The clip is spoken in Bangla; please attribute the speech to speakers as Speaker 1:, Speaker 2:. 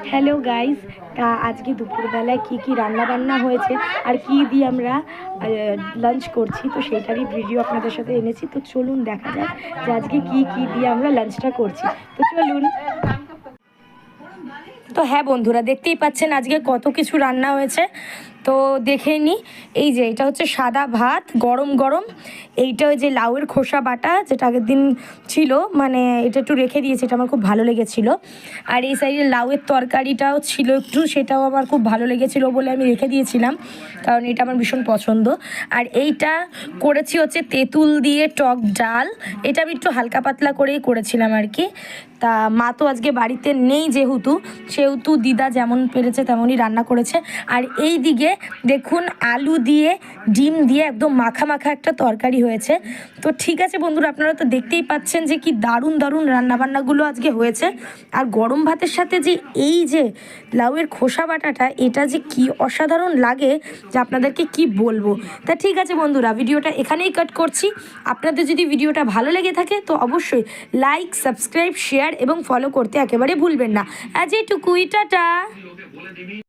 Speaker 1: হ্যালো গাইস, আজকে দুপুরবেলায় কি রান্না বান্না হয়েছে আর কি দিয়ে আমরা লাঞ্চ করছি, তো সেটারই ভিডিও আপনাদের সাথে এনেছি। তো চলুন দেখা যাক যে আজকে কি দিয়ে আমরা লাঞ্চটা করছি। তো চলুন। তো হ্যাঁ বন্ধুরা, দেখতেই পাচ্ছেন আজকে কত কিছু রান্না হয়েছে। তো দেখে নিই। এই যে এটা হচ্ছে সাদা ভাত গরম গরম, এইটা ওই যে লাউয়ের খোসা বাটা যেটা আগের দিন ছিল, মানে এটা একটু রেখে দিয়েছে, এটা আমার খুব ভালো লেগেছিলো। আর এই সাইডে লাউয়ের তরকারিটাও ছিল একটু, সেটাও আমার খুব ভালো লেগেছিলো বলে আমি রেখে দিয়েছিলাম, কারণ এটা আমার ভীষণ পছন্দ। আর এইটা করেছি হচ্ছে তেঁতুল দিয়ে টক ডাল, এটা আমি একটু হালকা পাতলা করেই করেছিলাম আর কি। তা মা তো আজকে বাড়িতে নেই, সেহেতু দিদা যেমন পেরেছে তেমনই রান্না করেছে। আর এই দিকে দেখুন আলু দিয়ে ডিম দিয়ে একদম মাখা মাখা একটা তরকারি হয়েছে। তো ঠিক আছে বন্ধুরা, আপনারা তো দেখতেই পাচ্ছেন যে কি দারুণ দারুণ রান্নাবান্নাগুলো আজকে হয়েছে। আর গরম ভাতের সাথে যে এই যে লাউয়ের খোসা বাটাটা, এটা যে কি অসাধারণ লাগে যে আপনাদেরকে কি বলবো। তা ঠিক আছে বন্ধুরা, ভিডিওটা এখানেই কাট করছি। আপনাদের যদি ভিডিওটা ভালো লেগে থাকে তো অবশ্যই লাইক, সাবস্ক্রাইব, শেয়ার এবং ফলো করতে একেবারে ভুলবেন না। আজ এইটুকুই, টাটা।